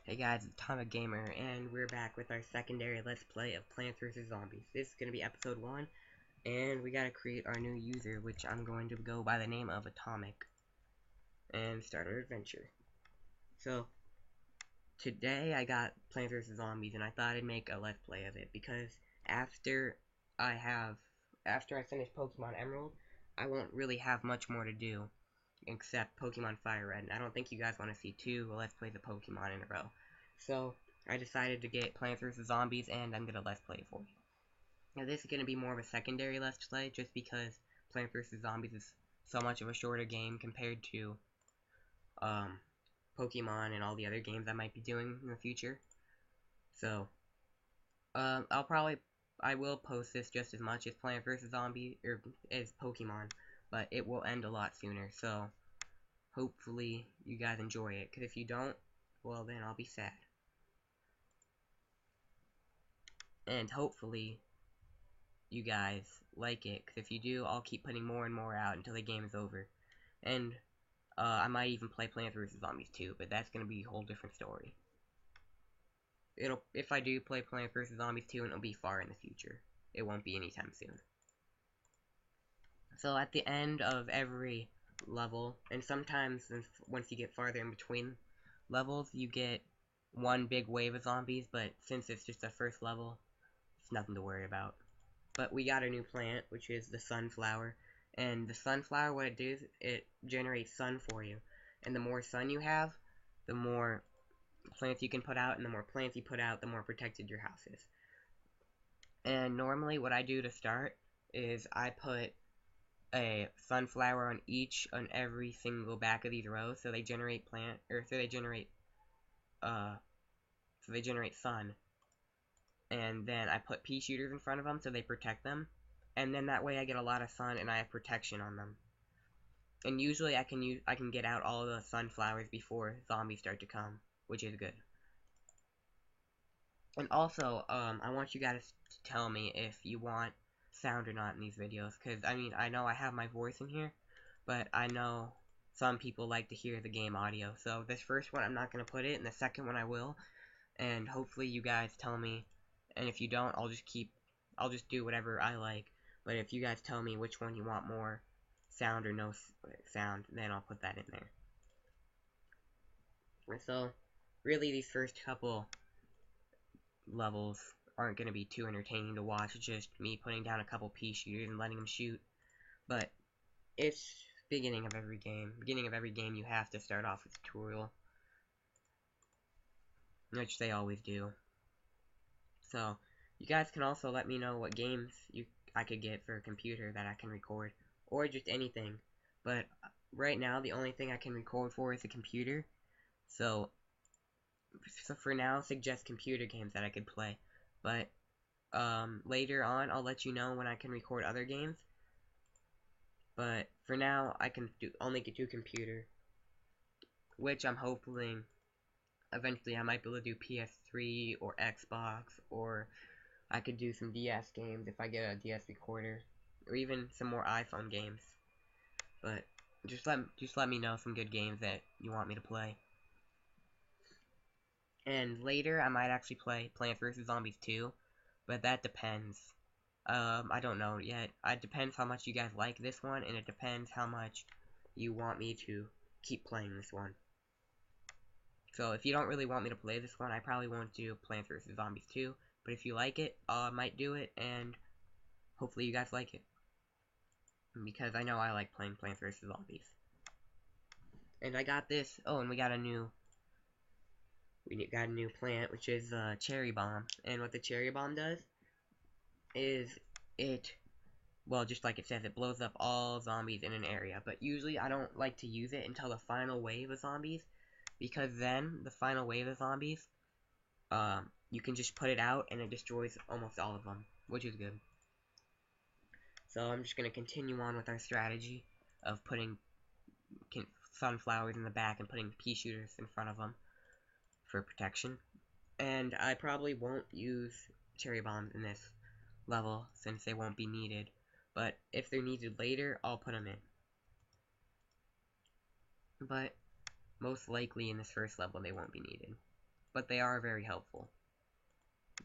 Hey guys, it's Atomic Gamer, and we're back with our secondary Let's Play of Plants vs. Zombies. This is going to be episode 1, and we gotta create our new user, which I'm going to go by the name of Atomic, and start our adventure. So, today I got Plants vs. Zombies, and I thought I'd make a Let's Play of it, because after I finish Pokemon Emerald, I won't really have much more to do, except Pokemon Fire Red, and I don't think you guys want to see 2 Let's Plays of Pokemon in a row. So, I decided to get Plants vs. Zombies, and I'm gonna Let's Play it for you. Now, this is gonna be more of a secondary Let's Play, just because Plants vs. Zombies is so much of a shorter game compared to, Pokemon and all the other games I might be doing in the future. So, I will post this just as much as Plants vs. Zombies, or as Pokemon, but it will end a lot sooner, so hopefully you guys enjoy it, because if you don't, well then I'll be sad. And hopefully you guys like it, because if you do, I'll keep putting more and more out until the game is over. And I might even play Plants vs. Zombies 2, but that's going to be a whole different story. If I do play Plants vs. Zombies 2, it'll be far in the future. It won't be anytime soon. So at the end of every level, and sometimes once you get farther in between levels, you get one big wave of zombies, but since it's just the first level, it's nothing to worry about. But we got a new plant, which is the sunflower. And the sunflower, what it does, it generates sun for you. And the more sun you have, the more plants you can put out, and the more plants you put out, the more protected your house is. And normally what I do to start is I put a sunflower on every single back of these rows, so they generate sun. And then I put pea shooters in front of them so they protect them, and then that way I get a lot of sun and I have protection on them. And usually I can get out all of the sunflowers before zombies start to come, which is good. And also, I want you guys to tell me if you want sound or not in these videos, because I mean, I know I have my voice in here, but I know some people like to hear the game audio. So this first one I'm not going to put it, and the second one I will, and hopefully you guys tell me. And if you don't, I'll just do whatever I like. But if you guys tell me which one you want more sound or no sound, then I'll put that in there. And so, really, these first couple levels aren't going to be too entertaining to watch. It's just me putting down a couple pea shooters and letting them shoot. But it's beginning of every game. Beginning of every game, you have to start off with a tutorial, which they always do. So, you guys can also let me know what games I could get for a computer that I can record, or just anything. But right now, the only thing I can record for is a computer. So for now, suggest computer games that I could play. But later on, I'll let you know when I can record other games. But for now, I can only do computer, which I'm hoping eventually I might be able to do PS3 or Xbox, or I could do some DS games if I get a DS recorder, or even some more iPhone games. But just let me know some good games that you want me to play. And later I might actually play Plants vs. Zombies 2, but that depends. I don't know yet. It depends how much you guys like this one, and it depends how much you want me to keep playing this one. So if you don't really want me to play this one, I probably won't do Plants vs. Zombies 2. But if you like it, I might do it, and hopefully you guys like it. Because I know I like playing Plants vs. Zombies. And I got this. Oh, and we got a new plant, which is Cherry Bomb. And what the Cherry Bomb does is well, just like it says, it blows up all zombies in an area. But usually I don't like to use it until the final wave of zombies, because then the final wave of zombies, you can just put it out and it destroys almost all of them, which is good. So I'm just going to continue on with our strategy of putting sunflowers in the back and putting pea shooters in front of them for protection. And I probably won't use cherry bombs in this level since they won't be needed. But if they're needed later, I'll put them in. But most likely in this first level they won't be needed. but they are very helpful.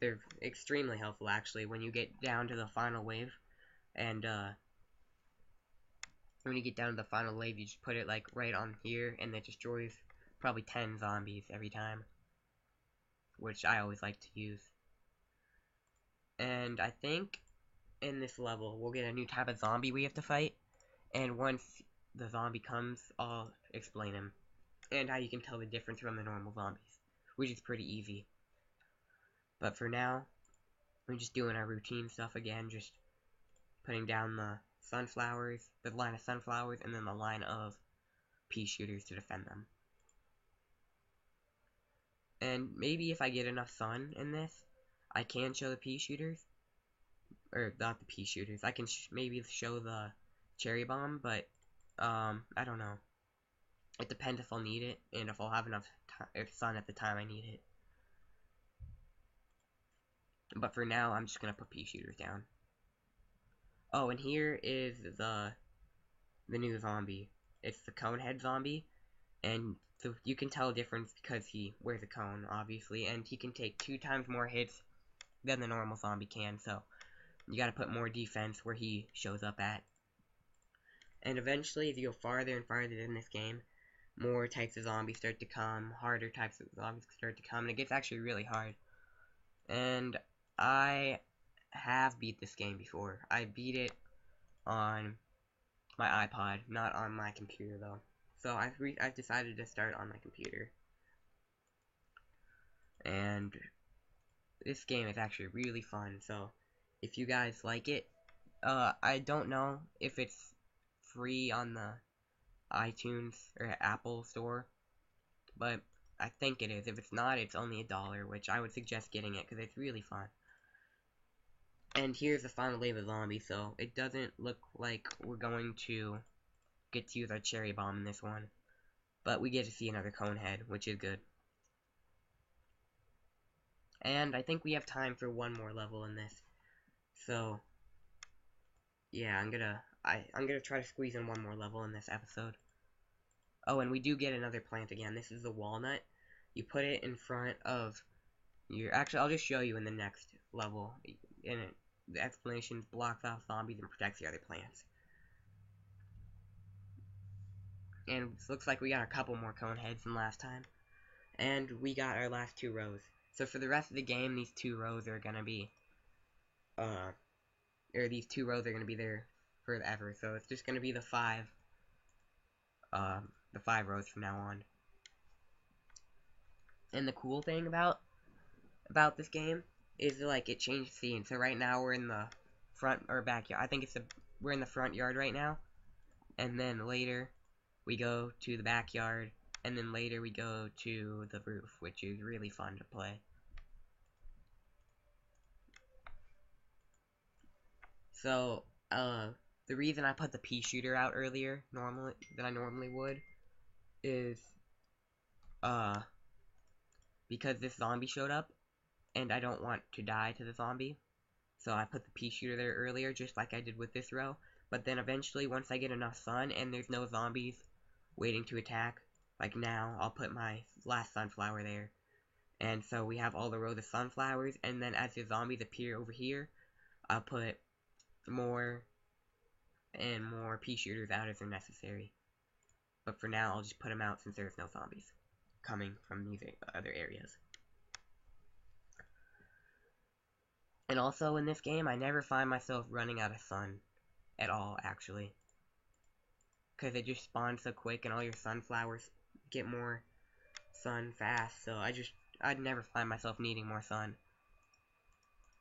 They're extremely helpful, actually, when you get down to the final wave. And, when you get down to the final wave, you just put it, like, right on here, and it destroys probably 10 zombies every time. Which I always like to use. And I think in this level, we'll get a new type of zombie we have to fight. And once the zombie comes, I'll explain him. And how you can tell the difference from the normal zombies. Which is pretty easy. But for now, we're just doing our routine stuff again. Just putting down the sunflowers, the line of sunflowers, and then the line of pea shooters to defend them. And maybe if I get enough sun in this, I can show the pea shooters. Or, not the pea shooters. I can maybe show the cherry bomb, but, I don't know. It depends if I'll need it, and if I'll have enough sun at the time I need it. But for now, I'm just gonna put pea shooters down. Oh, and here is the new zombie. It's the Conehead zombie, and so you can tell a difference because he wears a cone, obviously, and he can take 2 times more hits than the normal zombie can, so you gotta put more defense where he shows up at. And eventually, as you go farther and farther in this game, more types of zombies start to come, harder types of zombies start to come, and it gets actually really hard. And I have beat this game before. I beat it on my iPod, not on my computer though. So I've decided to start on my computer. And this game is actually really fun, so if you guys like it, I don't know if it's free on the iTunes or Apple store, but I think it is. If it's not, it's only $1, which I would suggest getting it because it's really fun. And here's the final wave of zombies, so it doesn't look like we're going to get to use our cherry bomb in this one, but we get to see another Conehead, which is good. And I think we have time for one more level in this, so yeah, I'm gonna try to squeeze in one more level in this episode. Oh, and we do get another plant again. This is the walnut. You put it in front of your... Actually, I'll just show you in the next level. In it, the explanation blocks off zombies and protects the other plants. And it looks like we got a couple more Coneheads than last time. And we got our last 2 rows. So for the rest of the game, these 2 rows are gonna be... these 2 rows are gonna be there forever. So it's just gonna be the 5 rows from now on. And the cool thing about this game is, like, it changed scene. So right now we're in the front or backyard. I think we're in the front yard right now. And then later we go to the backyard. And then later we go to the roof, which is really fun to play. So, the reason I put the pea shooter out earlier than I normally would is, because this zombie showed up, and I don't want to die to the zombie. So I put the pea shooter there earlier, just like I did with this row. But then eventually, once I get enough sun and there's no zombies waiting to attack, like now, I'll put my last sunflower there. And so we have all the rows of sunflowers, and then as the zombies appear over here, I'll put more and more pea shooters out as they're necessary. But for now, I'll just put them out since there's no zombies coming from these other areas. And also in this game, I never find myself running out of sun at all, actually. Because it just spawns so quick and all your sunflowers get more sun fast, so I'd never find myself needing more sun.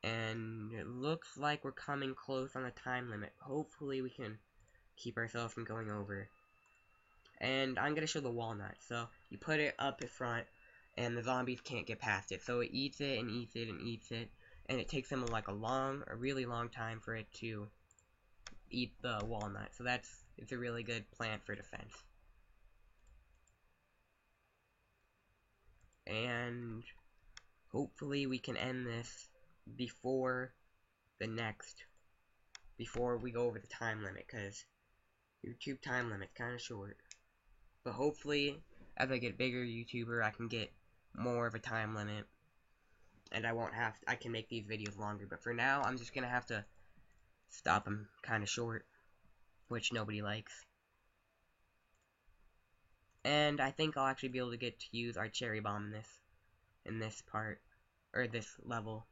And it looks like we're coming close on the time limit. Hopefully we can keep ourselves from going over. And I'm going to show the walnut. So you put it up in front, and the zombies can't get past it. So it eats it and eats it and eats it. And it takes them like a really long time for it to eat the walnut. So it's a really good plant for defense. And hopefully we can end this before we go over the time limit, because YouTube time limit's kind of short. But hopefully, as I get bigger YouTuber, I can get more of a time limit, and I can make these videos longer, but for now, I'm just gonna have to stop them kind of short, which nobody likes. And I think I'll actually be able to get to use our cherry bomb in this part, or this level,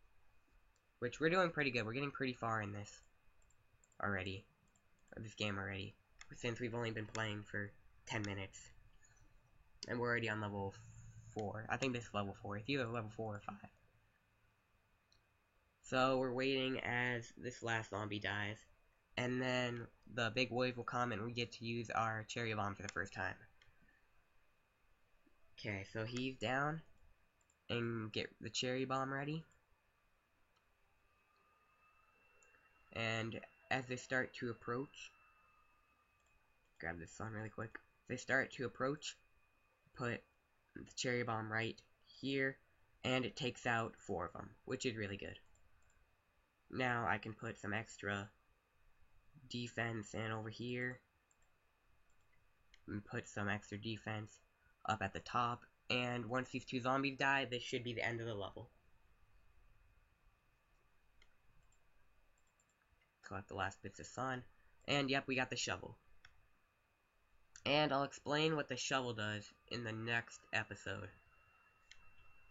which we're doing pretty good. We're getting pretty far in this already, or this game already, since we've only been playing for 10 minutes. And we're already on level 4. I think this is level 4. It's either level 4 or 5. So we're waiting as this last zombie dies. And then the big wave will come and we get to use our cherry bomb for the first time. Okay, so he's down. And get the cherry bomb ready. And as they start to approach, grab this one really quick. As they start to approach, put the cherry bomb right here, and it takes out 4 of them, which is really good. Now I can put some extra defense in over here, and put some extra defense up at the top, and once these 2 zombies die, this should be the end of the level. Collect the last bits of sun, and yep, we got the shovel. And I'll explain what the shovel does in the next episode.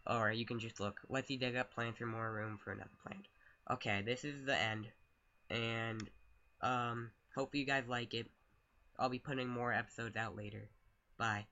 Or you can just look. Let's dig up plants for more room for another plant. Okay, this is the end. And, hope you guys like it. I'll be putting more episodes out later. Bye.